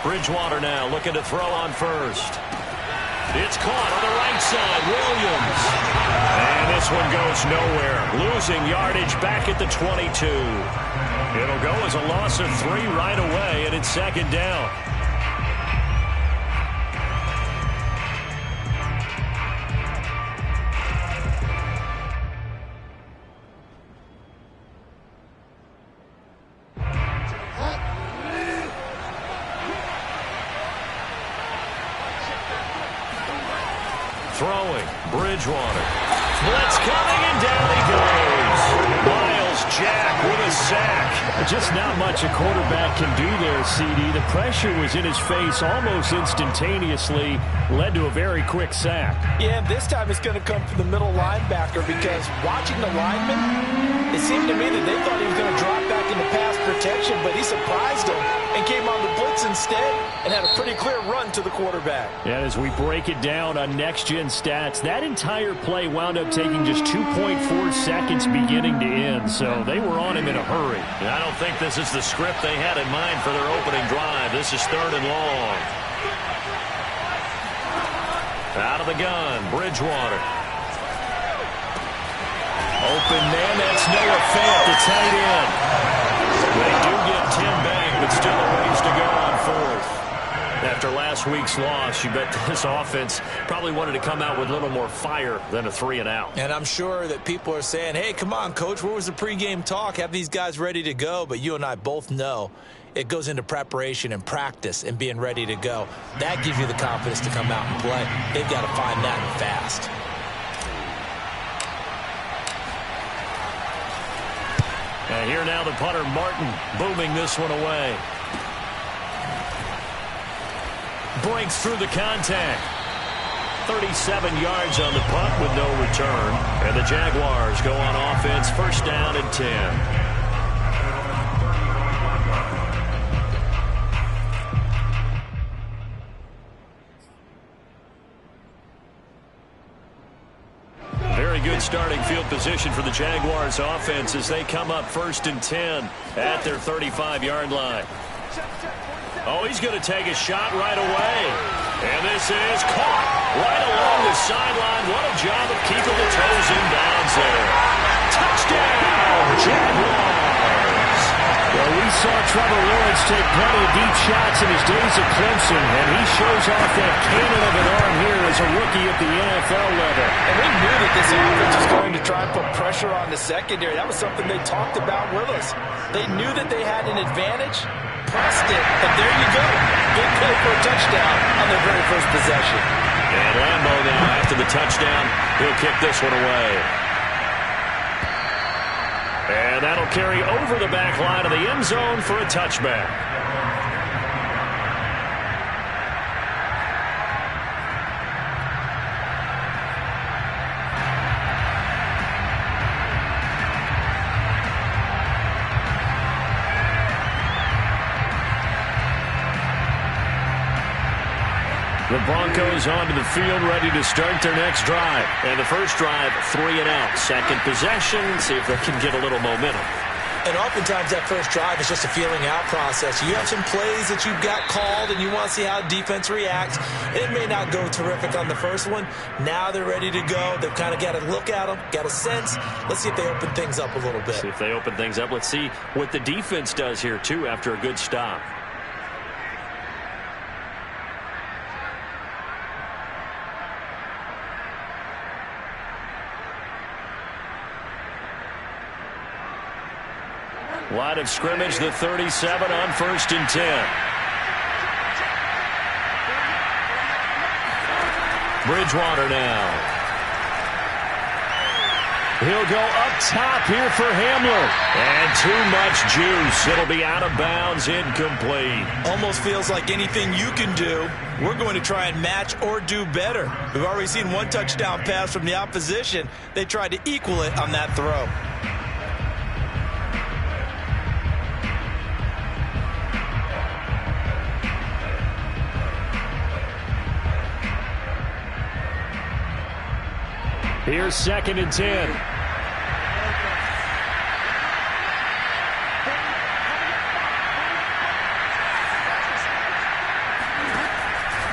Bridgewater now looking to throw on first. It's caught on the right side. Williams. And this one goes nowhere. Losing yardage back at the 22. It'll go as a loss of 3 right away, and it's second down. Throwing, Bridgewater. Blitz coming, and down he goes. Miles Jack with a sack. Just not much a quarterback can do there, CD. The pressure was in his face almost instantaneously, led to a very quick sack. Yeah, this time it's going to come from the middle linebacker because watching the lineman, it seemed to me that they thought he was going to drop back into pass protection, but he surprised them and came on the blitz instead and had a pretty clear run to the quarterback. And as we break it down on next-gen stats, that entire play wound up taking just 2.4 seconds beginning to end, so they were on him in a hurry. I don't think this is the script they had in mind for their opening drive. This is 3rd and long. Out of the gun, Bridgewater. Open man, that's Noah Fant, the tight end. They do get 10 back, but still a ways to go on 4th. After last week's loss, you bet this offense probably wanted to come out with a little more fire than a 3-and-out. And I'm sure that people are saying, hey, come on, Coach, where was the pregame talk? Have these guys ready to go? But you and I both know it goes into preparation and practice and being ready to go. That gives you the confidence to come out and play. They've got to find that and fast. And here now the punter, Martin, booming this one away. Breaks through the contact. 37 yards on the punt with no return. And the Jaguars go on offense, 1st down and 10. Very good starting field position for the Jaguars offense as they come up 1st and 10 at their 35-yard line. Oh, he's going to take a shot right away. And this is caught right along the sideline. What a job of keeping the toes in bounds there. Touchdown, Jaguars. Well, we saw Trevor Lawrence take plenty of deep shots in his days at Clemson, and he shows off that cannon of an arm here as a rookie at the NFL level. And we knew that this offense was going to try and put pressure on the secondary. That was something they talked about with us. They knew that they had an advantage, pressed it, and there you go. Big play for a touchdown on their very first possession. And Lambo now after the touchdown, he'll kick this one away. And that'll carry over the back line of the end zone for a touchback. The Broncos onto the field, ready to start their next drive. And the first drive, 3-and-out. Second possession, see if they can get a little momentum. And oftentimes that first drive is just a feeling out process. You have some plays that you've got called and you want to see how defense reacts. It may not go terrific on the first one. Now they're ready to go. They've kind of got a look at them, got a sense. Let's see if they open things up a little bit. See if they open things up. Let's see what the defense does here, too, after a good stop. Line of scrimmage, the 37 on 1st and 10. Bridgewater now. He'll go up top here for Hamler. And too much juice. It'll be out of bounds, incomplete. Almost feels like anything you can do, we're going to try and match or do better. We've already seen one touchdown pass from the opposition. They tried to equal it on that throw. Here's 2nd and 10.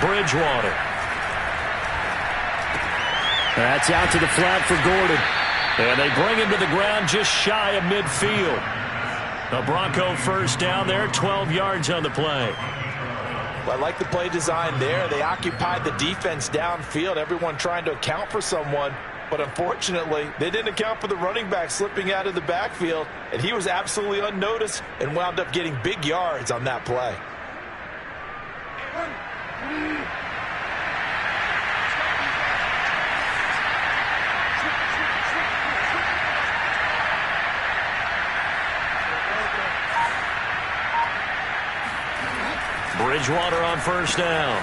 Bridgewater. That's out to the flat for Gordon. And they bring him to the ground just shy of midfield. A Bronco first down there, 12 yards on the play. Well, I like the play design there. They occupied the defense downfield, everyone trying to account for someone. But unfortunately, they didn't account for the running back slipping out of the backfield, and he was absolutely unnoticed and wound up getting big yards on that play. Bridgewater on first down.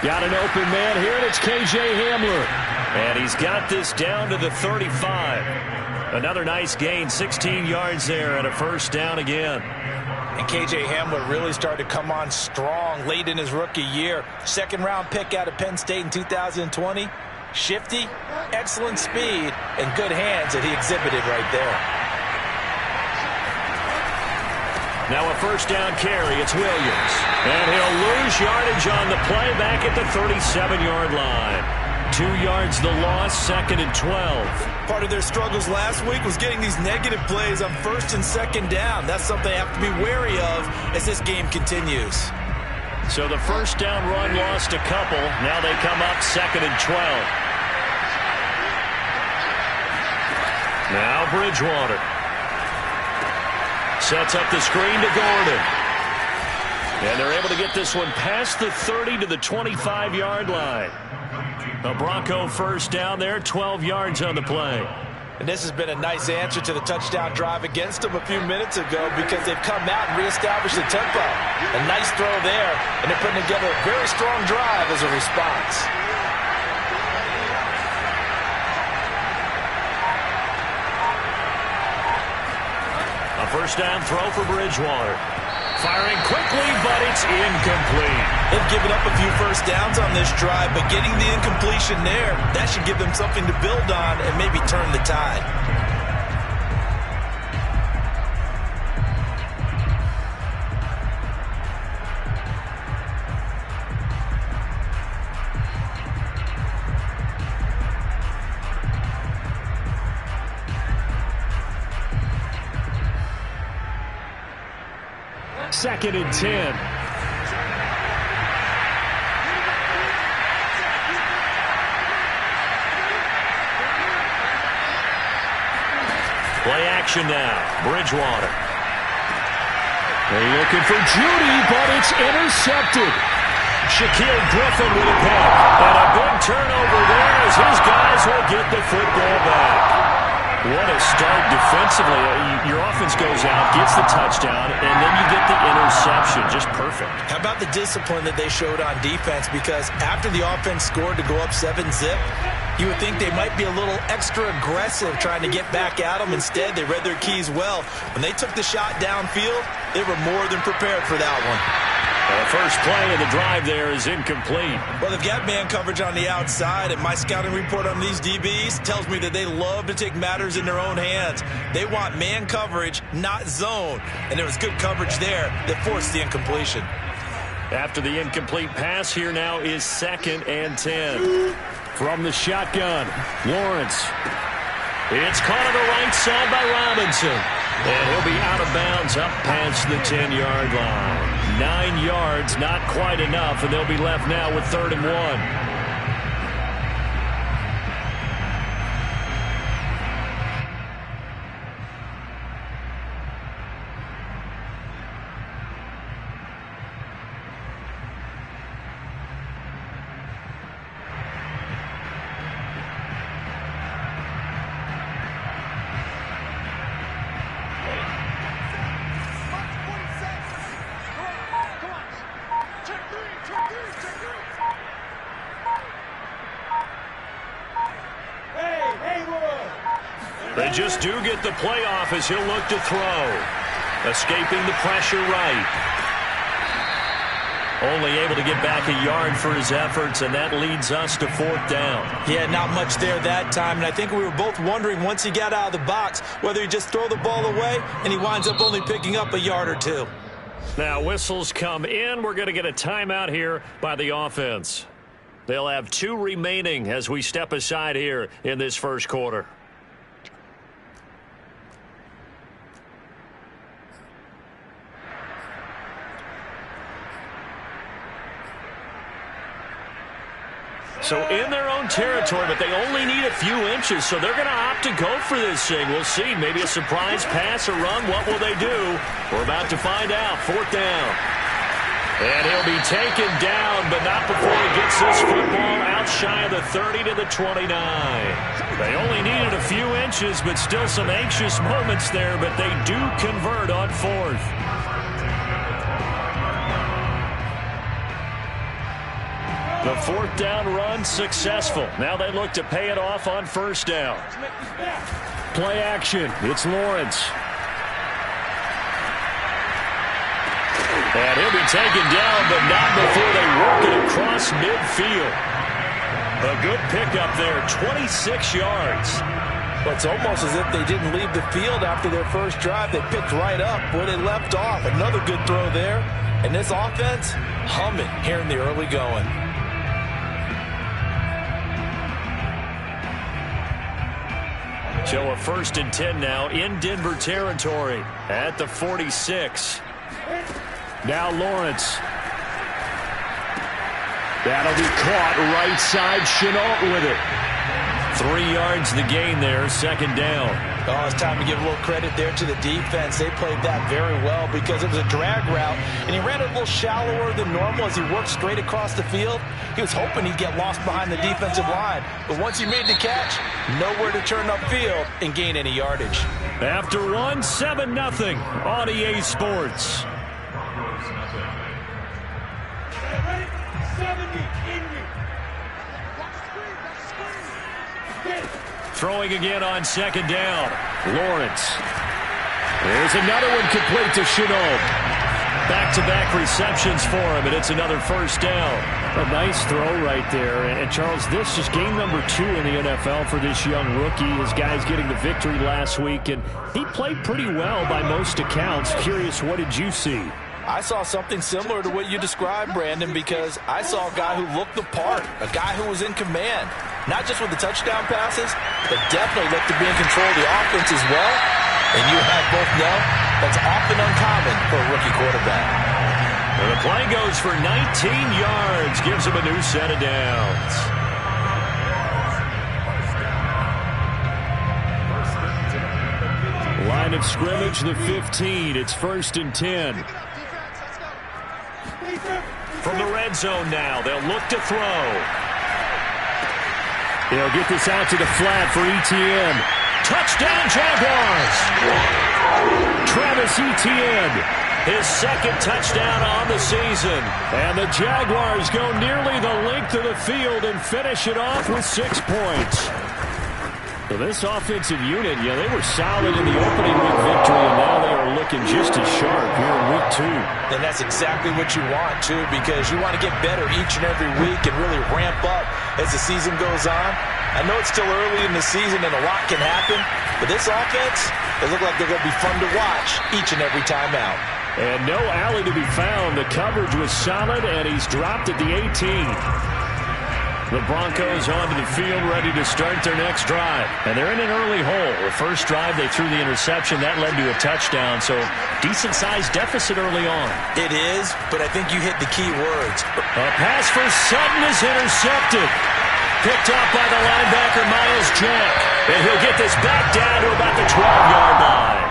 Got an open man here, and it's K.J. Hamler. And he's got this down to the 35. Another nice gain, 16 yards there, and a first down again. And K.J. Hamler really started to come on strong late in his rookie year. Second-round pick out of Penn State in 2020. Shifty, excellent speed, and good hands that he exhibited right there. Now a first down carry. It's Williams. And he'll lose yardage on the play back at the 37-yard line. 2 yards the loss, 2nd and 12. Part of their struggles last week was getting these negative plays on first and second down. That's something they have to be wary of as this game continues. So the first down run lost a couple. Now they come up 2nd and 12. Now Bridgewater. Sets up the screen to Gordon. And they're able to get this one past the 30 to the 25-yard line. A Bronco first down there, 12 yards on the play. And this has been a nice answer to the touchdown drive against them a few minutes ago because they've come out and reestablished the tempo. A nice throw there, and they're putting together a very strong drive as a response. First down throw for Bridgewater. Firing quickly, but it's incomplete. They've given up a few first downs on this drive, but getting the incompletion there, that should give them something to build on and maybe turn the tide. Second and 10. Play action now. Bridgewater. They're looking for Judy, but it's intercepted. Shaquille Griffin with a pick. And a big turnover there as his guys will get the football back. What a start defensively. Your offense goes out, gets the touchdown, and then you get the interception. Just perfect. How about the discipline that they showed on defense? Because after the offense scored to go up 7-zip, you would think they might be a little extra aggressive trying to get back at them. Instead, they read their keys well. When they took the shot downfield, they were more than prepared for that one. The first play of the drive there is incomplete. Well, they've got man coverage on the outside, and my scouting report on these DBs tells me that they love to take matters in their own hands. They want man coverage, not zone. And there was good coverage there that forced the incompletion. After the incomplete pass, here now is 2nd and 10. From the shotgun, Lawrence. It's caught on the right side by Robinson. And he'll be out of bounds up past the 10-yard line. 9 yards, not quite enough, and they'll be left now with 3rd and 1. They just do get the playoff as he'll look to throw. Escaping the pressure right. Only able to get back a yard for his efforts, and that leads us to 4th down. Yeah, not much there that time, and I think we were both wondering once he got out of the box whether he'd just throw the ball away and he winds up only picking up a yard or two. Now whistles come in. We're going to get a timeout here by the offense. They'll have 2 remaining as we step aside here in this first quarter. So in their own territory, but they only need a few inches, so they're going to opt to go for this thing. We'll see. Maybe a surprise pass or run. What will they do? We're about to find out. 4th down. And he'll be taken down, but not before he gets this football out shy of the 30 to the 29. They only needed a few inches, but still some anxious moments there, but they do convert on 4th. The 4th down run successful. Now they look to pay it off on 1st down. Play action. It's Lawrence. And he'll be taken down, but not before they work it across midfield. A good pickup there, 26 yards. Well, it's almost as if they didn't leave the field after their first drive. They picked right up where they left off. Another good throw there. And this offense, humming here in the early going. So a 1st and 10 now in Denver territory at the 46. Now Lawrence. That'll be caught right side. Chenault with it. 3 yards the gain there, 2nd down. Oh, it's time to give a little credit there to the defense. They played that very well because it was a drag route, and he ran it a little shallower than normal as he worked straight across the field. He was hoping he'd get lost behind the defensive line, but once he made the catch, nowhere to turn upfield and gain any yardage. After one, 7-0 on EA Sports. Throwing again on 2nd down. Lawrence. There's another one complete to Chenault. Back-to-back receptions for him, and it's another 1st down. A nice throw right there. And, Charles, this is game number 2 in the NFL for this young rookie. His guys getting the victory last week, and he played pretty well by most accounts. Curious, what did you see? I saw something similar to what you described, Brandon, because I saw a guy who looked the part, a guy who was in command, not just with the touchdown passes, but definitely looked to be in control of the offense as well. And you and I both know that's often uncommon for a rookie quarterback. And the play goes for 19 yards, gives him a new set of downs. Line of scrimmage, the 15. It's 1st and 10. From the red zone now, they'll look to throw. They'll get this out to the flat for Etienne. Touchdown, Jaguars! Travis Etienne. His 2nd touchdown on the season. And the Jaguars go nearly the length of the field and finish it off with 6 points. So this offensive unit, they were solid in the opening week victory, and now they are looking just as sharp here in week 2. And that's exactly what you want, too, because you want to get better each and every week and really ramp up as the season goes on. I know it's still early in the season and a lot can happen, but this offense, they look like they're going to be fun to watch each and every time out. And no alley to be found. The coverage was solid, and he's dropped at the 18. The Broncos onto the field, ready to start their next drive. And they're in an early hole. The first drive, they threw the interception. That led to a touchdown, so decent-sized deficit early on. It is, but I think you hit the key words. A pass for Sutton is intercepted. Picked up by the linebacker, Miles Jack. And he'll get this back down to about the 12-yard line.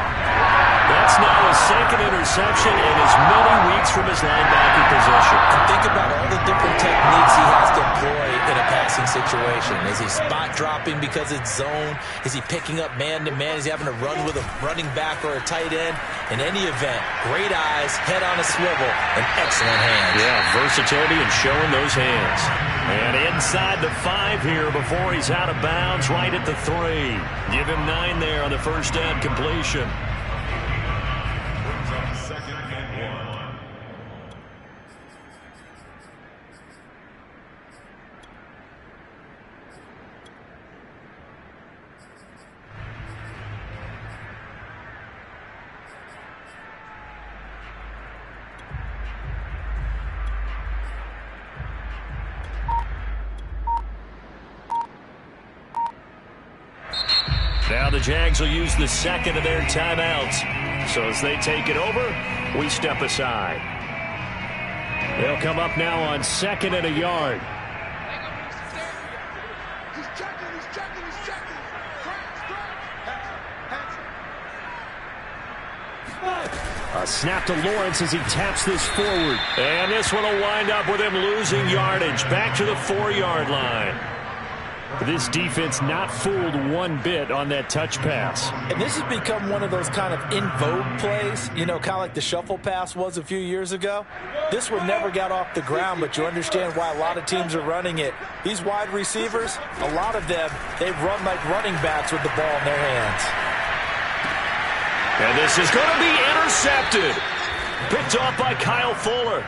That's now his 2nd interception in as many weeks from his linebacker position. Think about all the different techniques he has to employ in a passing situation. Is he spot dropping because it's zone? Is he picking up man-to-man? Is he having to run with a running back or a tight end? In any event, great eyes, head on a swivel, and excellent hands. Yeah, versatility and showing those hands. And inside the 5 here before he's out of bounds, right at the 3. Give him 9 there on the 1st down completion. Now the Jags will use the second of their timeouts. So as they take it over, we step aside. They'll come up now on 2nd and a yard. A snap to Lawrence as he taps this forward. And this one will wind up with him losing yardage. Back to the 4-yard line. This defense not fooled one bit on that touch pass. And this has become one of those kind of in vogue plays, you know, kind of like the shuffle pass was a few years ago. This one never got off the ground, but you understand why a lot of teams are running it. These wide receivers, a lot of them, they run like running backs with the ball in their hands. And this is going to be intercepted. Picked off by Kyle Fuller.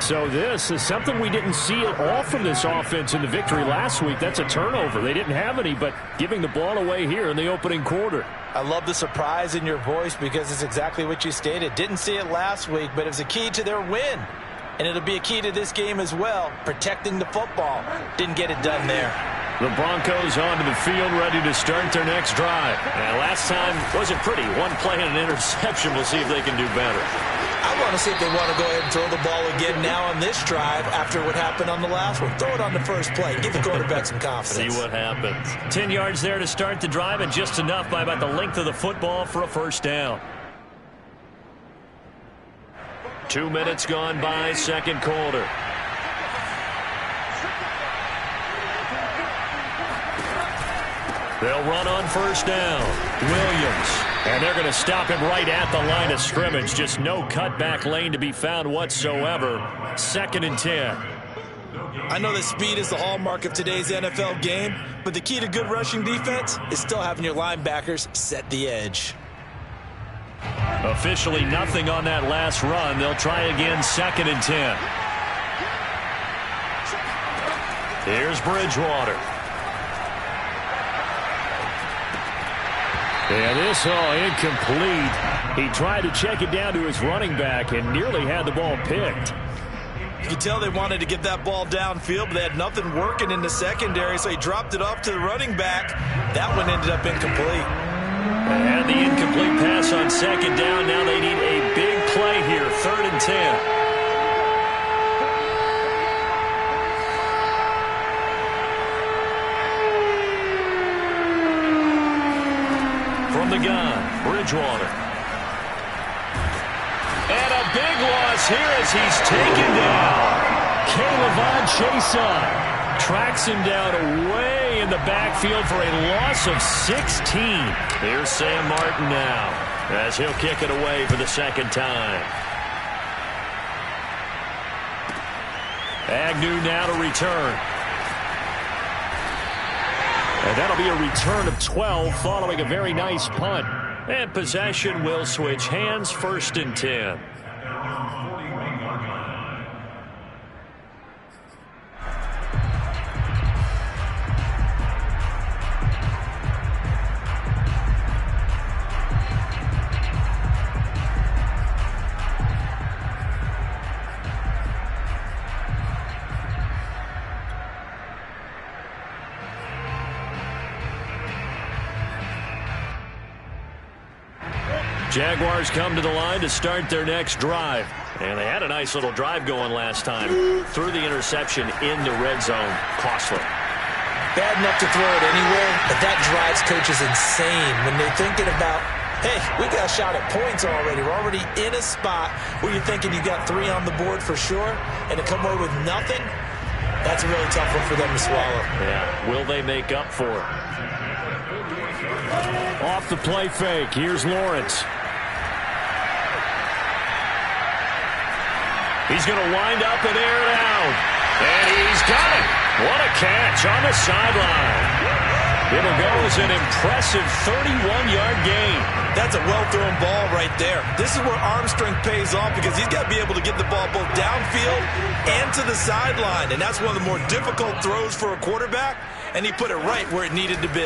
So this is something we didn't see at all from this offense in the victory last week. That's a turnover. They didn't have any, but giving the ball away here in the opening quarter. I love the surprise in your voice because it's exactly what you stated. Didn't see it last week, but it was a key to their win. And it'll be a key to this game as well, protecting the football. Didn't get it done there. The Broncos onto the field, ready to start their next drive. Now, last time wasn't pretty. One play and an interception. We'll see if they can do better. I want to see if they want to go ahead and throw the ball again now on this drive after what happened on the last one. Throw it on the first play. Give the quarterback some confidence. See what happens. 10 yards there to start the drive, and just enough by about the length of the football for a first down. 2 minutes gone by, second quarter. They'll run on first down. Williams. And they're going to stop him right at the line of scrimmage. Just no cutback lane to be found whatsoever. 2nd and 10. I know that speed is the hallmark of today's NFL game, but the key to good rushing defense is still having your linebackers set the edge. Officially nothing on that last run. They'll try again, 2nd and 10. Here's Bridgewater. And this incomplete. He tried to check it down to his running back and nearly had the ball picked. You can tell they wanted to get that ball downfield, but they had nothing working in the secondary, so he dropped it off to the running back. That one ended up incomplete. And the incomplete pass on 2nd down. Now they need a big play here, 3rd and 10. From the gun, Bridgewater. And a big loss here as he's taken down. Caleb Chason tracks him down away in the backfield for a loss of 16. Here's Sam Martin now as he'll kick it away for the second time. Agnew now to return. And that'll be a return of 12 following a very nice punt. And possession will switch hands, 1st and 10. Jaguars come to the line to start their next drive. And they had a nice little drive going last time. Threw the interception in the red zone. Costly. Bad enough to throw it anywhere, but that drives coaches insane when they're thinking about, hey, we got a shot at points already. We're already in a spot where you're thinking you got 3 on the board for sure, and to come away with nothing, that's a really tough one for them to swallow. Yeah, will they make up for it? Off the play fake, here's Lawrence. He's going to wind up and air it out. And he's got it. What a catch on the sideline. It'll go as an impressive 31-yard gain. That's a well-thrown ball right there. This is where arm strength pays off because he's got to be able to get the ball both downfield and to the sideline. And that's one of the more difficult throws for a quarterback, and he put it right where it needed to be.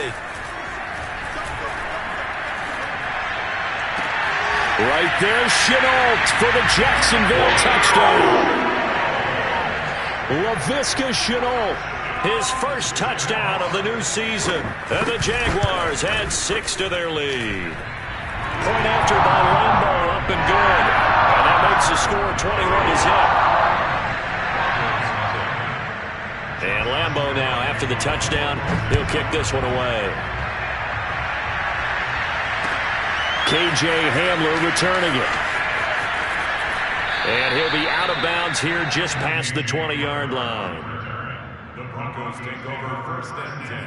Right there, Chenault for the Jacksonville touchdown. Laviska Shenault His first touchdown of the new season. And the Jaguars add 6 to their lead. Point after by Lambeau, up and good. And that makes the score 21-zip. And Lambeau now, after the touchdown, he'll kick this one away. K.J. Hamler returning it. And he'll be out of bounds here just past the 20-yard line. The Broncos take over first and 10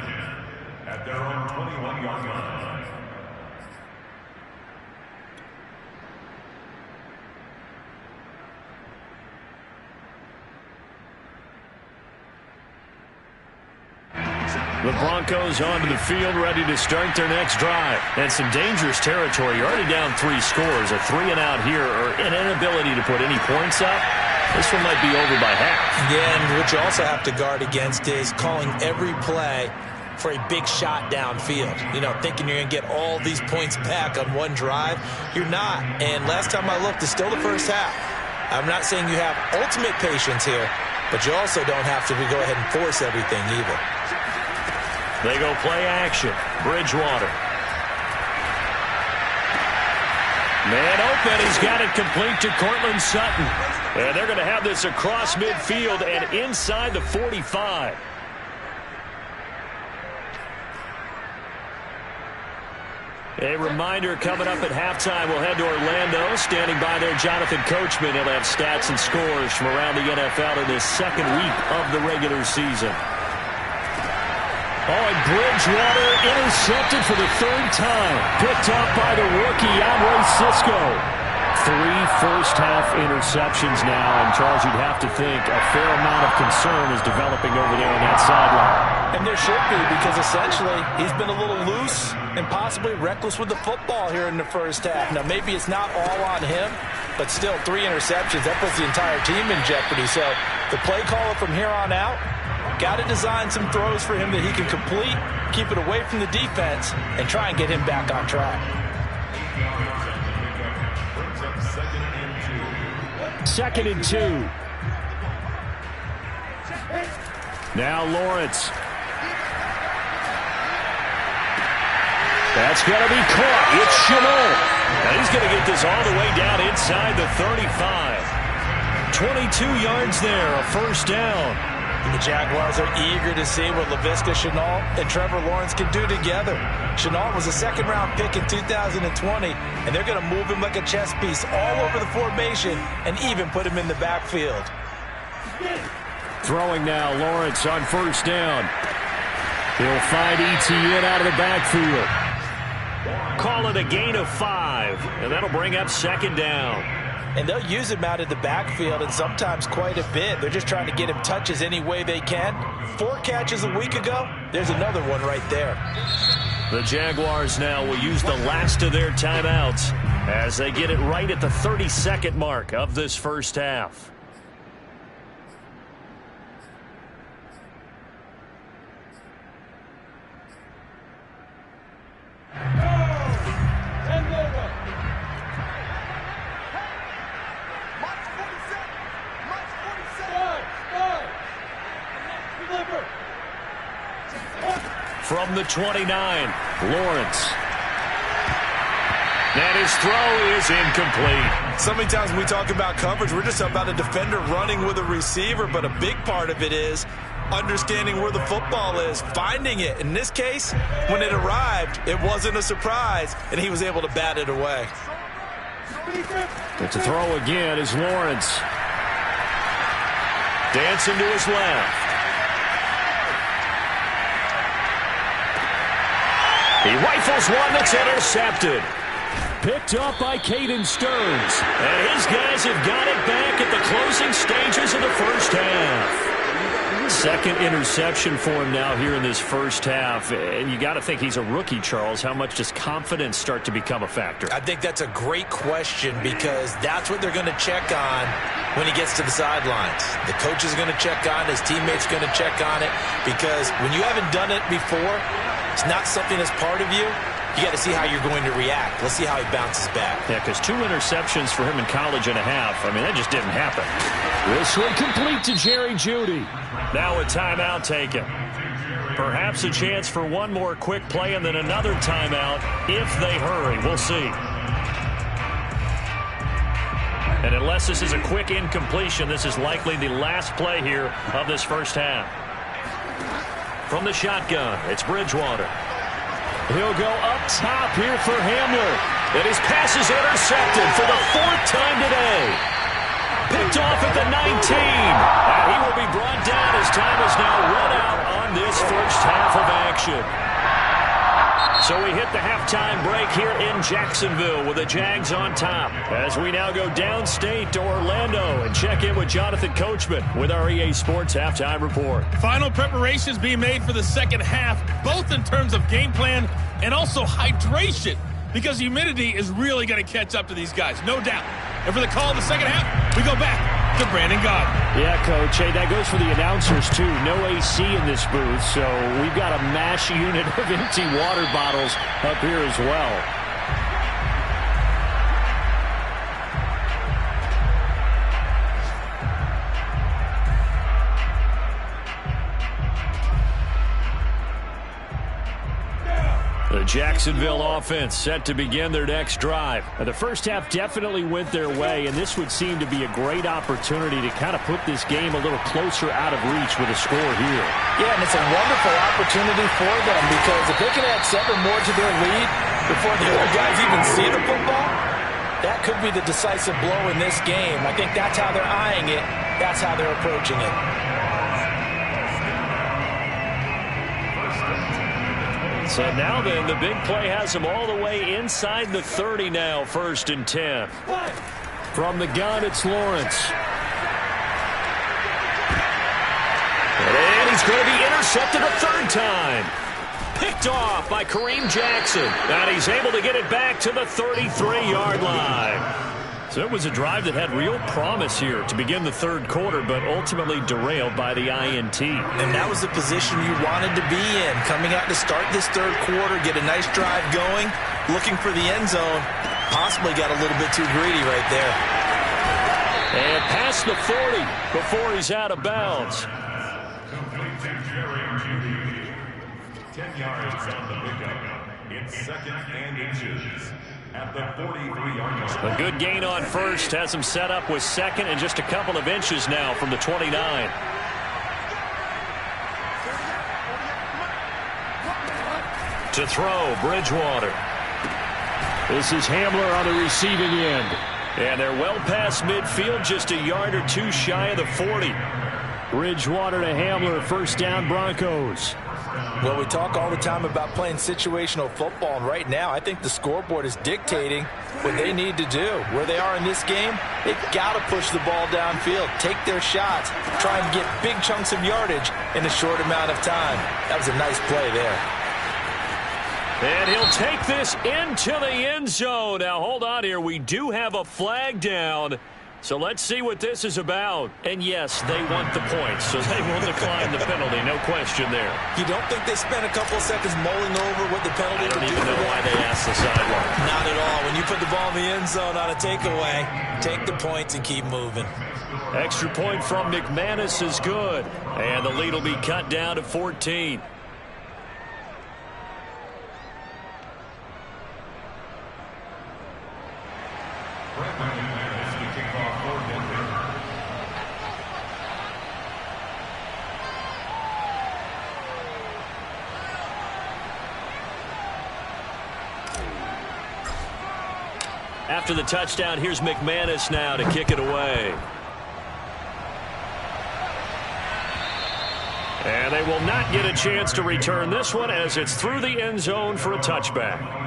at their own 21-yard line. The Broncos onto the field, ready to start their next drive. And some dangerous territory. You're already down 3 scores. A 3-and-out here, or an inability to put any points up. This one might be over by half. Yeah, and what you also have to guard against is calling every play for a big shot downfield. You know, thinking you're going to get all these points back on one drive. You're not. And last time I looked, it's still the first half. I'm not saying you have ultimate patience here, but you also don't have to go ahead and force everything either. They go play action. Bridgewater. Man open. He's got it complete to Cortland Sutton. And they're going to have this across midfield and inside the 45. A reminder coming up at halftime. We'll head to Orlando. Standing by there, Jonathan Coachman. He'll have stats and scores from around the NFL in his second week of the regular season. Oh, and Bridgewater intercepted for the 3rd time. Picked up by the rookie, Andre Cisco. 3 first-half interceptions now, and Charles, you'd have to think a fair amount of concern is developing over there on that sideline. And there should be, because essentially he's been a little loose and possibly reckless with the football here in the first half. Now, maybe it's not all on him, but still 3 interceptions. That puts the entire team in jeopardy. So the play caller from here on out, got to design some throws for him that he can complete, keep it away from the defense, and try and get him back on track. Second and 2. Now Lawrence. That's going to be caught. It's Chenault. And he's going to get this all the way down inside the 35. 22 yards there, a first down. And the Jaguars are eager to see what Laviska Shenault and Trevor Lawrence can do together. Shenault was a second-round pick in 2020, and they're going to move him like a chess piece all over the formation and even put him in the backfield. Throwing now, Lawrence on first down. He'll find ETN out of the backfield. Call it a gain of 5, and that'll bring up second down. And they'll use him out of the backfield, and sometimes quite a bit. They're just trying to get him touches any way they can. 4 catches a week ago. There's another one right there. The Jaguars now will use the last of their timeouts as they get it right at the 32nd mark of this first half. From the 29, Lawrence. And his throw is incomplete. So many times when we talk about coverage, we're just about a defender running with a receiver, but a big part of it is understanding where the football is, finding it. In this case, when it arrived, it wasn't a surprise, and he was able to bat it away. But to throw again is Lawrence. Dancing to his left. He rifles one that's intercepted. Picked up by Caden Stearns. And his guys have got it back at the closing stages of the first half. Second interception for him now here in this first half. And you got to think he's a rookie, Charles. How much does confidence start to become a factor? I think that's a great question, because that's what they're going to check on when he gets to the sidelines. The coach is going to check on it. His teammates are going to check on it, because when you haven't done it before, it's not something that's part of you. You got to see how you're going to react. Let's see how he bounces back. Yeah, because 2 interceptions for him in college and a half. I mean, that just didn't happen. This one complete to Jerry Jeudy. Now a timeout taken. Perhaps a chance for one more quick play and then another timeout if they hurry. We'll see. And unless this is a quick incompletion, this is likely the last play here of this first half. From the shotgun, it's Bridgewater. He'll go up top here for Hamler. And his pass is intercepted for the 4th time today. Picked off at the 19. And he will be brought down as time is now run out on this first half of action. So we hit the halftime break here in Jacksonville with the Jags on top. As we now go downstate to Orlando and check in with Jonathan Coachman with our EA Sports Halftime Report. Final preparations being made for the second half, both in terms of game plan and also hydration, because humidity is really going to catch up to these guys, no doubt. And for the call of the second half, we go back to Brandon Gaudin. Yeah, Coach. Hey, that goes for the announcers, too. No AC in this booth, so we've got a mash unit of empty water bottles up here as well. The Jacksonville offense set to begin their next drive. The first half definitely went their way, and this would seem to be a great opportunity to kind of put this game a little closer out of reach with a score here. Yeah, and it's a wonderful opportunity for them, because if they can add 7 more to their lead before the other guys even see the football, that could be the decisive blow in this game. I think that's how they're eyeing it. That's how they're approaching it. So now then, the big play has them all the way inside the 30 now, 1st and 10. From the gun, it's Lawrence. And he's going to be intercepted a 3rd time. Picked off by Kareem Jackson. And he's able to get it back to the 33-yard line. So it was a drive that had real promise here to begin the 3rd quarter, but ultimately derailed by the INT. And that was the position you wanted to be in. Coming out to start this 3rd quarter, get a nice drive going, looking for the end zone. Possibly got a little bit too greedy right there. And past the 40 before he's out of bounds. Complete to Jerry Jeudy. 10 yards on the pickup. It's 2nd and inches. At the 43-yard line. A good gain on 1st has him set up with 2nd and just a couple of inches now from the 29. To throw, Bridgewater. This is Hamler on the receiving end. And they're well past midfield, just a yard or 2 shy of the 40. Bridgewater to Hamler, 1st down Broncos. Well, we talk all the time about playing situational football, and right now I think the scoreboard is dictating what they need to do. Where they are in this game, they've got to push the ball downfield, take their shots, try and get big chunks of yardage in a short amount of time. That was a nice play there. And he'll take this into the end zone. Now, hold on here. We do have a flag down. So let's see what this is about. And yes, they want the points, so they will decline the penalty. No question there. You don't think they spent a couple of seconds mulling over what the penalty I don't would do even know why they asked the sideline. Not at all. When you put the ball in the end zone on a takeaway, take the points and keep moving. Extra point from McManus is good. And the lead will be cut down to 14. After the touchdown, here's McManus now to kick it away. And they will not get a chance to return this one as it's through the end zone for a touchback.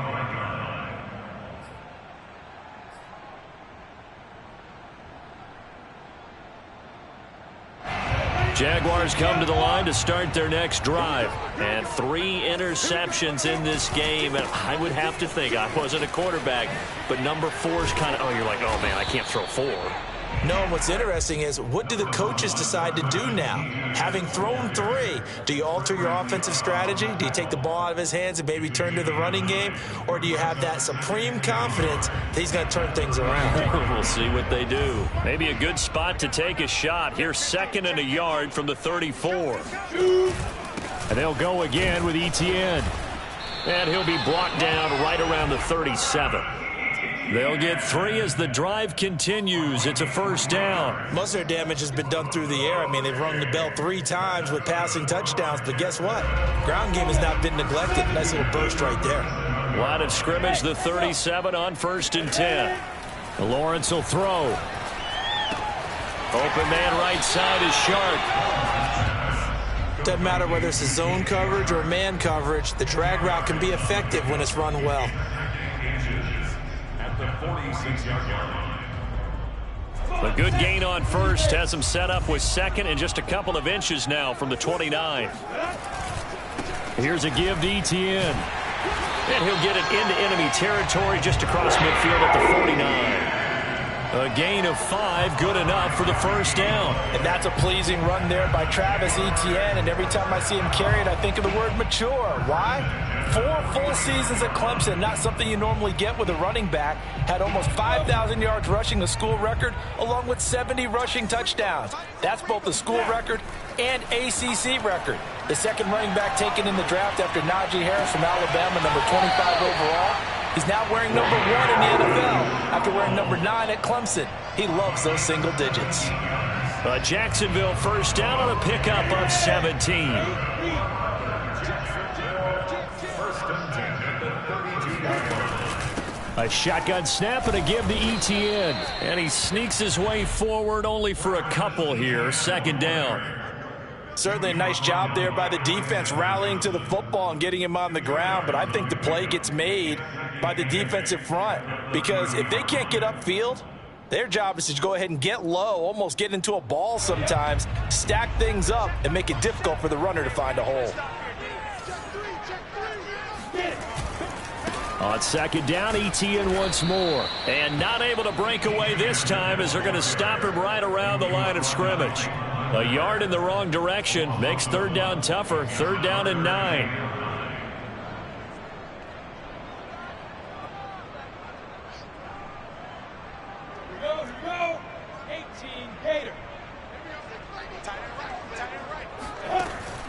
Jaguars come to the line to start their next drive. And 3 interceptions in this game. And I would have to think, I wasn't a quarterback, but number 4 is kind of, oh, you're like, oh, man, I can't throw 4. No, what's interesting is, what do the coaches decide to do now? Having thrown 3, do you alter your offensive strategy? Do you take the ball out of his hands and maybe turn to the running game? Or do you have that supreme confidence that he's going to turn things around? We'll see what they do. Maybe a good spot to take a shot. Here's 2nd and a yard from the 34. And they'll go again with Etienne. And he'll be brought down right around the 37. They'll get 3 as the drive continues. It's a first down. Most of their damage has been done through the air. I mean, they've rung the bell 3 times with passing touchdowns, but guess what? Ground game has not been neglected. Nice little burst right there. Line of scrimmage, the 37 on 1st and 10. Lawrence will throw. Open man right side is Sharp. Doesn't matter whether it's a zone coverage or man coverage, the drag route can be effective when it's run well. At the 46-yard line. A good gain on first has him set up with 2nd and just a couple of inches now from the 29. Here's a give to Etienne. And he'll get it into enemy territory just across midfield at the 49. A gain of 5, good enough for the first down. And that's a pleasing run there by Travis Etienne, and every time I see him carry it, I think of the word mature. Why? 4 full seasons at Clemson, not something you normally get with a running back. Had almost 5,000 yards rushing, the school record, along with 70 rushing touchdowns. That's both the school record and ACC record. The 2nd running back taken in the draft after Najee Harris from Alabama, number 25 overall. He's now wearing number 1 in the NFL after wearing number 9 at Clemson. He loves those single digits. A Jacksonville first down on a pickup of 17. A shotgun snap and a give to Etienne. And he sneaks his way forward only for a couple here. 2nd down. Certainly a nice job there by the defense rallying to the football and getting him on the ground, but I think the play gets made by the defensive front, because if they can't get upfield, their job is to go ahead and get low, almost get into a ball sometimes, stack things up, and make it difficult for the runner to find a hole. On 2nd down, Etienne once more. And not able to break away this time as they're going to stop him right around the line of scrimmage. A yard in the wrong direction makes 3rd down tougher. 3rd down and 9.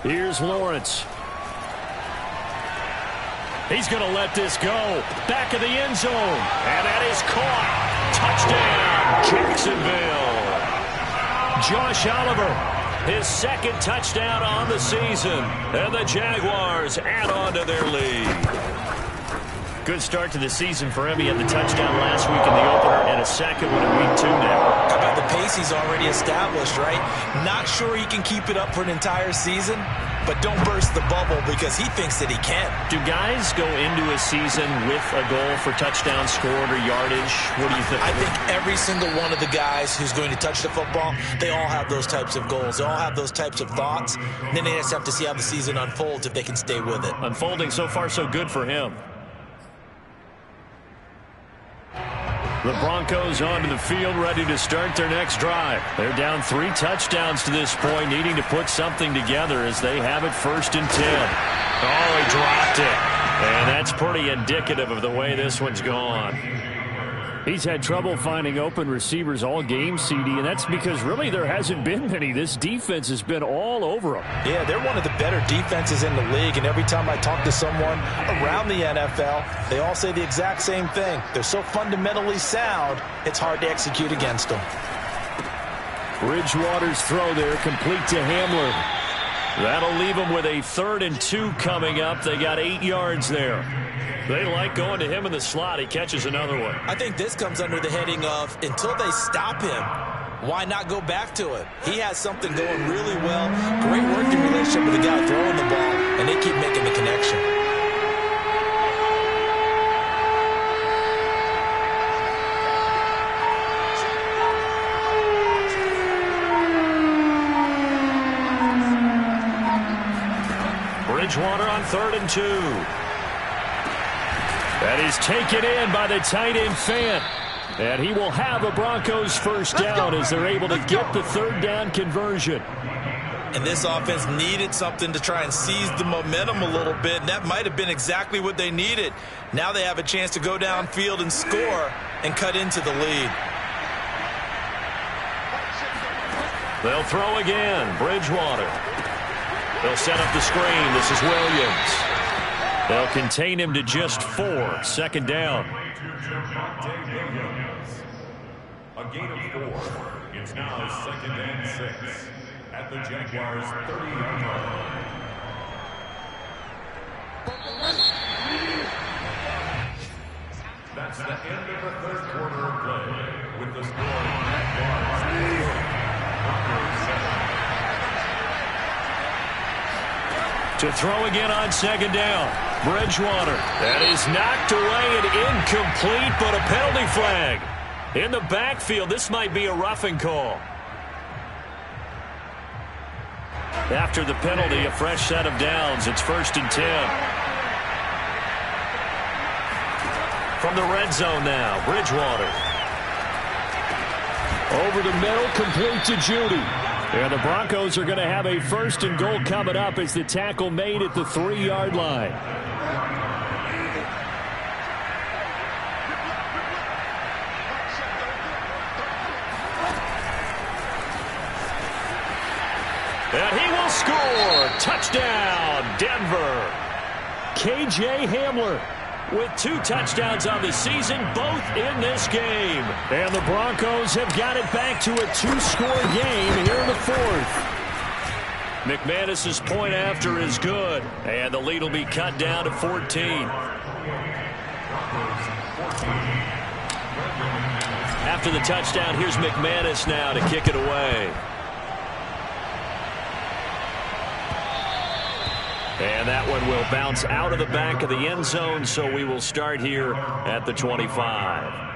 Here's Lawrence. He's going to let this go. Back of the end zone. And that is caught. Touchdown, Jacksonville. Josh Oliver, his 2nd touchdown on the season. And the Jaguars add on to their lead. Good start to the season for him. He had the touchdown last week in the opener and a 2nd one in week 2 now. How about the pace he's already established, right? Not sure he can keep it up for an entire season, but don't burst the bubble because he thinks that he can. Do guys go into a season with a goal for touchdown scored or yardage? What do you think? I think every single one of the guys who's going to touch the football, they all have those types of goals. They all have those types of thoughts. And then they just have to see how the season unfolds if they can stay with it. Unfolding so far so good for him. The Broncos onto the field, ready to start their next drive. They're down 3 touchdowns to this point, needing to put something together as they have it 1st and 10. Oh, he dropped it. And that's pretty indicative of the way this one's gone. He's had trouble finding open receivers all game, CD, and that's because really there hasn't been many. This defense has been all over him. Yeah, they're one of the better defenses in the league, and every time I talk to someone around the NFL, they all say the exact same thing. They're so fundamentally sound, it's hard to execute against them. Bridgewater's throw there, complete to Hamler. That'll leave them with a 3rd and 2 coming up. They got 8 yards there. They like going to him in the slot. He catches another one. I think this comes under the heading of, until they stop him, why not go back to it? He has something going really well. Great working relationship with the guy throwing the ball, and they keep making the connection. Bridgewater on 3rd and 2. That is taken in by the tight end Fant. And he will have a Broncos first down as they're able to get the third down conversion. And this offense needed something to try and seize the momentum a little bit, and that might have been exactly what they needed. Now they have a chance to go downfield and score and cut into the lead. They'll throw again. Bridgewater. They'll set up the screen. This is Williams. They'll contain him to just 4. Second down. A gain of 4. It's now 2nd and 6 at the Jaguars' 30-yard line. That's the end of the third quarter of play with the score Jaguars 7. To throw again on second down. Bridgewater. That is knocked away and incomplete, but a penalty flag. In the backfield, this might be a roughing call. After the penalty, a fresh set of downs. It's 1st and 10. From the red zone now, Bridgewater. Over the middle, complete to Judy. And the Broncos are going to have a 1st and goal coming up as the tackle made at the 3-yard line. And he will score. Touchdown, Denver. K.J. Hamler with 2 touchdowns on the season, both in this game. And the Broncos have got it back to a 2-score game here in the 4th. McManus's point after is good, and the lead will be cut down to 14. After the touchdown, here's McManus now to kick it away. And that one will bounce out of the back of the end zone, so we will start here at the 25.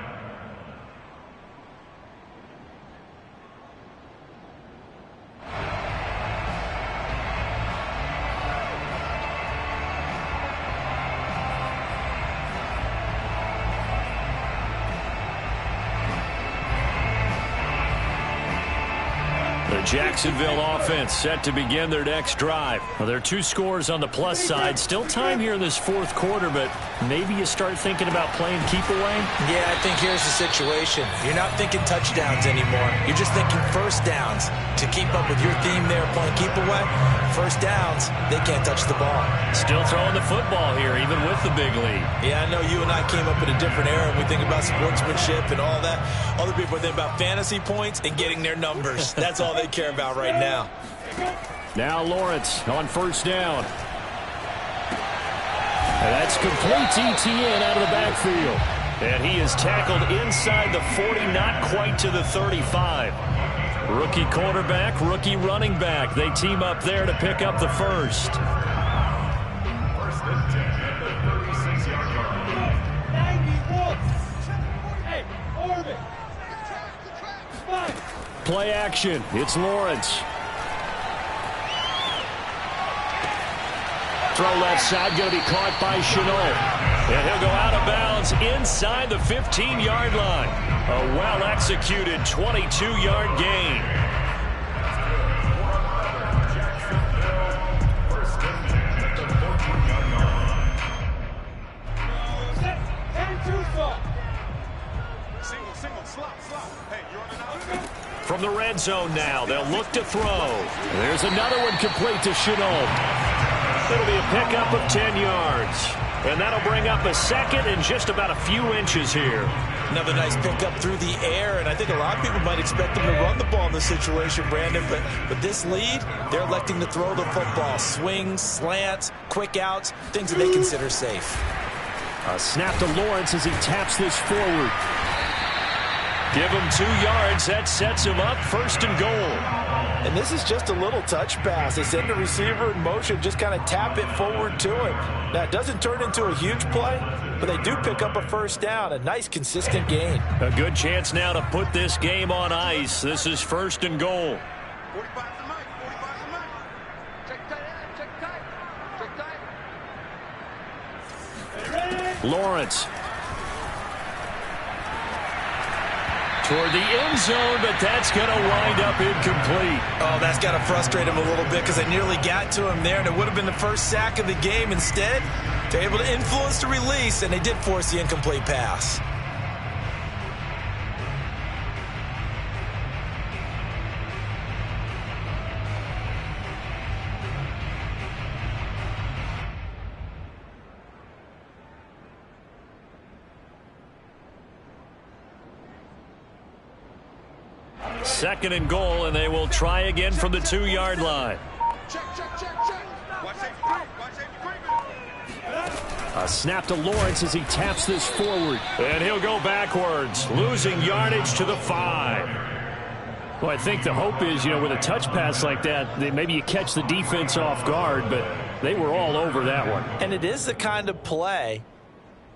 Jacksonville offense set to begin their next drive. Well, there are 2 scores on the plus side. Still time here in this 4th quarter, but maybe you start thinking about playing keep away? Yeah, I think here's the situation. You're not thinking touchdowns anymore. You're just thinking first downs. To keep up with your theme there, playing keep away, first downs, they can't touch the ball. Still throwing the football here, even with the big lead. Yeah, I know you and I came up in a different era. We think about sportsmanship and all that. Other people think about fantasy points and getting their numbers. That's all they care about right now. Now Lawrence on first down. And that's complete ETN out of the backfield. And he is tackled inside the 40, not quite to the 35. Rookie quarterback, rookie running back. They team up there to pick up the first. Play action. It's Lawrence. Throw left side, going to be caught by Shenault. And he'll go out of bounds inside the 15-yard line. A well-executed 22-yard gain. From the red zone now, they'll look to throw. There's another one complete to Shenault. It'll be a pickup of 10 yards. And that'll bring up a second and just about a few inches here. Another nice pickup through the air, and I think a lot of people might expect them to run the ball in this situation, Brandon, but this lead, they're electing to throw the football. Swings, slants, quick outs, things that they consider safe. A snap to Lawrence as he taps this forward. Give him 2 yards. That sets him up 1st and goal. And this is just a little touch pass. They send the receiver in motion, just kind of tap it forward to him. Now, it doesn't turn into a huge play, but they do pick up a first down. A nice, consistent gain. A good chance now to put this game on ice. This is 1st and goal. Toward the end zone, but that's going to wind up incomplete. Oh, that's got to frustrate him a little bit because they nearly got to him there, and it would have been the first sack of the game. Instead, they're able to influence the release, and they did force the incomplete pass. Second and goal, and they will try again from the 2-yard line. A snap to Lawrence as he taps this forward. And he'll go backwards, losing yardage to the 5. Well, I think the hope is, with a touch pass like that, maybe you catch the defense off guard, but they were all over that one. And it is the kind of play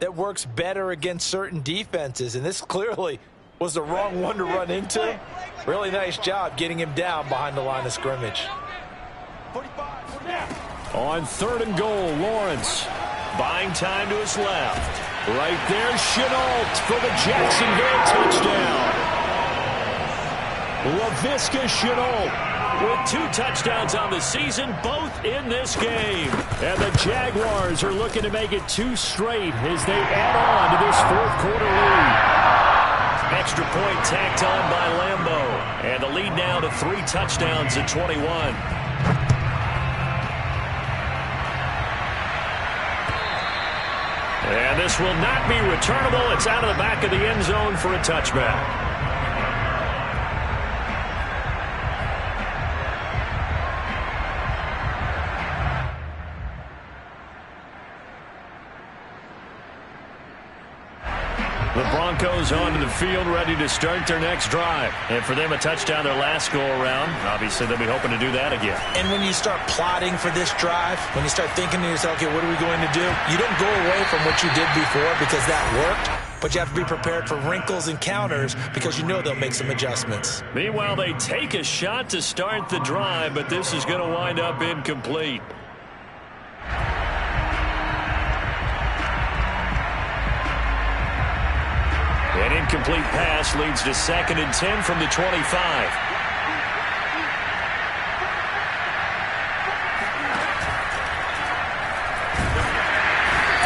that works better against certain defenses, and this clearly was the wrong one to run into. Really nice job getting him down behind the line of scrimmage. On 3rd and goal, Lawrence buying time to his left. Right there, Chenault for the Jacksonville touchdown. Laviska Chenault with 2 touchdowns on the season, both in this game. And the Jaguars are looking to make it 2 straight as they add on to this 4th quarter lead. Extra point tacked on by Lambeau. And the lead now to 3 touchdowns at 21. And this will not be returnable. It's out of the back of the end zone for a touchback. The Broncos onto the field, ready to start their next drive. And for them, a touchdown their last go-around. Obviously, they'll be hoping to do that again. And when you start plotting for this drive, when you start thinking to yourself, okay, what are we going to do? You don't go away from what you did before because that worked, but you have to be prepared for wrinkles and counters because you know they'll make some adjustments. Meanwhile, they take a shot to start the drive, but this is going to wind up incomplete. An incomplete pass leads to 2nd and 10 from the 25.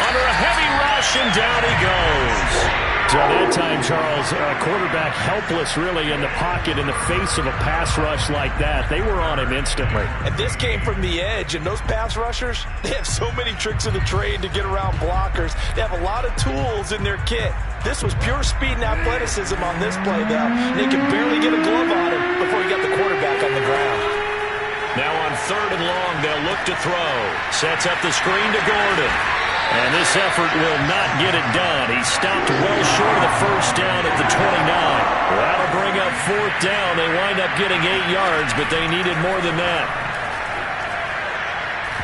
Under a heavy rush, and down he goes. So that time, Charles, quarterback helpless really in the pocket in the face of a pass rush like that. They were on him instantly. And this came from the edge, and those pass rushers, they have so many tricks of the trade to get around blockers. They have a lot of tools in their kit. This was pure speed and athleticism on this play, though. And they could barely get a glove on him before he got the quarterback on the ground. Now on 3rd and long, they'll look to throw. Sets up the screen to Gordon. And this effort will not get it done. He stopped well short of the first down at the 29. That'll bring up 4th down. They wind up getting 8 yards, but they needed more than that.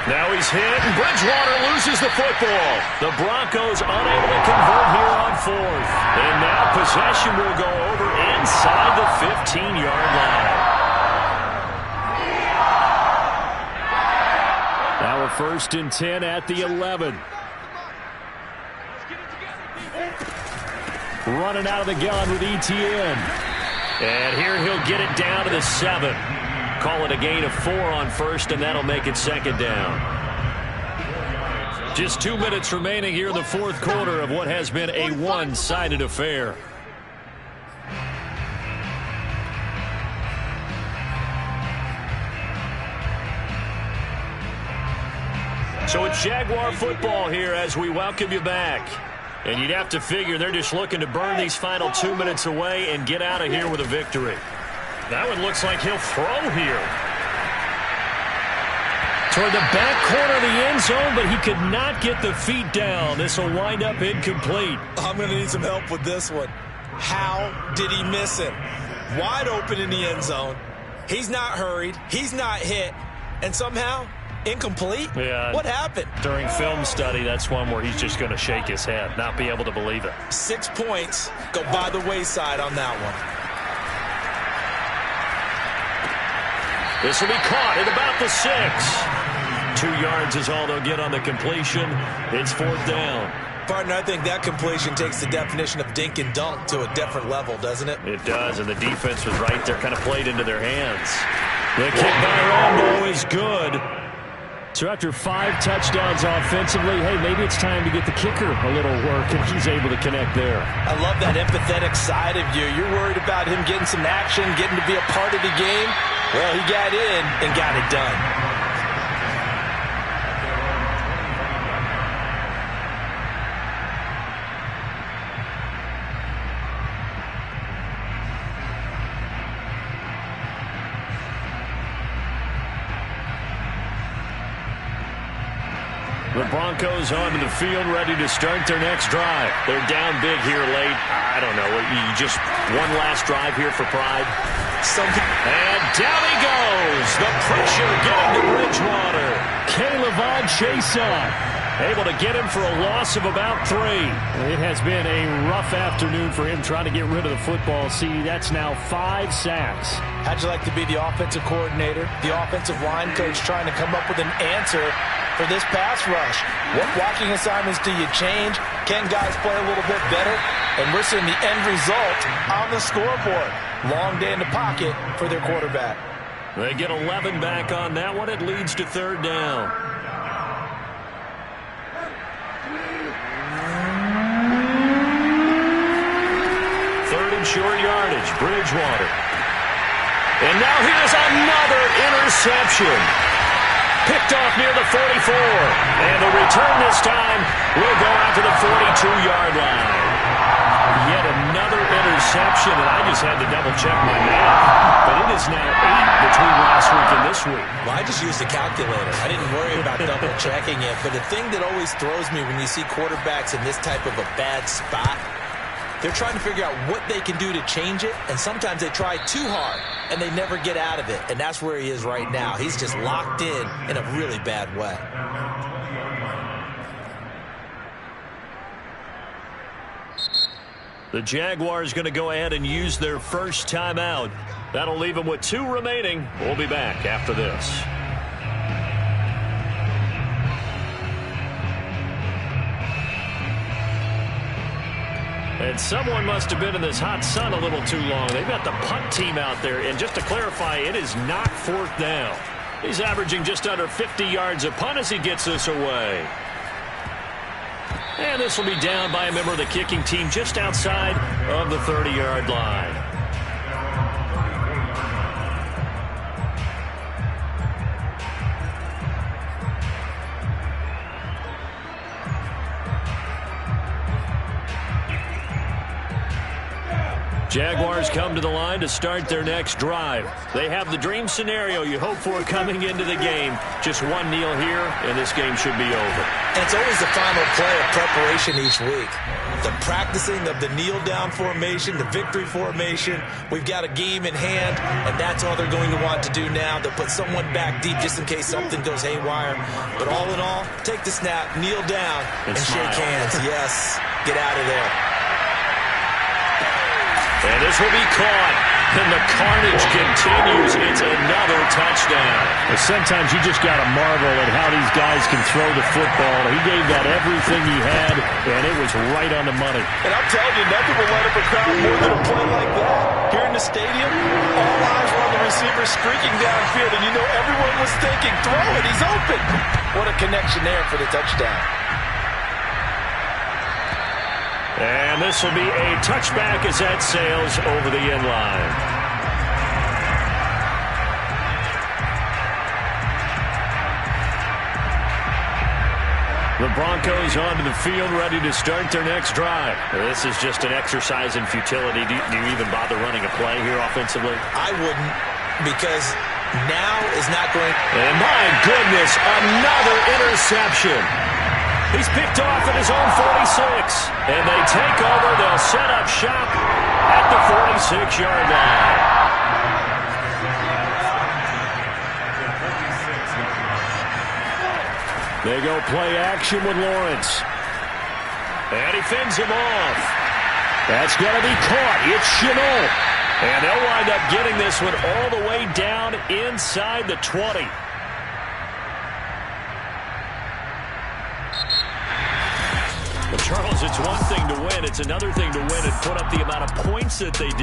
Now he's hit, and Bridgewater loses the football. The Broncos unable to convert here on 4th. And now possession will go over inside the 15-yard line. Now a 1st and 10 at the 11. Running out of the gun with Etienne. And here he'll get it down to the 7. Call it a gain of 4 on 1st, and that'll make it 2nd down. Just 2 minutes remaining here in the 4th quarter of what has been a one-sided affair. So it's Jaguar football here as we welcome you back. And you'd have to figure they're just looking to burn these final 2 minutes away and get out of here with a victory. That one looks like he'll throw here. Toward the back corner of the end zone, but he could not get the feet down. This will wind up incomplete. I'm going to need some help with this one. How did he miss him? Wide open in the end zone. He's not hurried. He's not hit. And somehow, incomplete? Yeah. What happened? During film study, that's one where he's just going to shake his head, not be able to believe it. 6 points go by the wayside on that one. This will be caught at about the 6. 2 yards is all they'll get on the completion. It's 4th down. Partner, I think that completion takes the definition of dink and dunk to a different level, doesn't it? It does, and the defense was right there, kind of played into their hands. The kick by Rambo is good. So after 5 touchdowns offensively, hey, maybe it's time to get the kicker a little work, and he's able to connect there. I love that empathetic side of you. You're worried about him getting some action, getting to be a part of the game. Well, he got in and got it done. The Broncos onto the field, ready to start their next drive. They're down big here late. I don't know. You just one last drive here for pride. And down he goes. The pressure getting to Bridgewater. Caleb Chason able to get him for a loss of about 3. It has been a rough afternoon for him trying to get rid of the football. See, that's now 5 sacks. How'd you like to be the offensive coordinator, the offensive line coach trying to come up with an answer for this pass rush? What blocking assignments do you change? Can guys play a little bit better? And we're seeing the end result on the scoreboard. Long day in the pocket for their quarterback. They get 11 back on that one. It leads to 3rd down. 3rd and short yardage. Bridgewater. And now here's another interception. Picked off near the 44. And the return this time will go out to the 42-yard line. Yet another interception, and I just had to double-check my math. But it is now 8 between last week and this week. Well, I just used a calculator. I didn't worry about double-checking it. But the thing that always throws me when you see quarterbacks in this type of a bad spot, they're trying to figure out what they can do to change it, and sometimes they try too hard, and they never get out of it. And that's where he is right now. He's just locked in a really bad way. The Jaguars going to go ahead and use their first timeout. That'll leave them with 2 remaining. We'll be back after this. And someone must have been in this hot sun a little too long. They've got the punt team out there. And just to clarify, it is not 4th down. He's averaging just under 50 yards a punt as he gets this away. And this will be down by a member of the kicking team just outside of the 30-yard line. Jaguars come to the line to start their next drive. They have the dream scenario you hope for coming into the game. Just one kneel here, and this game should be over. And it's always the final play of preparation each week. The practicing of the kneel-down formation, the victory formation. We've got a game in hand, and that's all they're going to want to do now. They'll put someone back deep just in case something goes haywire. But all in all, take the snap, kneel down, and shake hands. Yes, get out of there. And this will be caught. And the carnage continues. It's another touchdown. Well, sometimes you just got to marvel at how these guys can throw the football. He gave that everything he had, and it was right on the money. And I'm telling you, nothing will light up a crowd more than a play like that. Here in the stadium, all eyes were on the receiver streaking downfield, and you know everyone was thinking, throw it, he's open. What a connection there for the touchdown. And this will be a touchback as that sails over the end line. The Broncos onto the field, ready to start their next drive. This is just an exercise in futility. Do you even bother running a play here offensively? I wouldn't, because now is not going. And my goodness, another interception. He's picked off at his own 46. And they take over. They'll set up shop at the 46-yard line. They go play action with Lawrence. And he fends him off. That's going to be caught. It's Chenault. And they'll wind up getting this one all the way down inside the 20. Well, Charles, it's one thing to win. It's another thing to win and put up the amount of points that they did.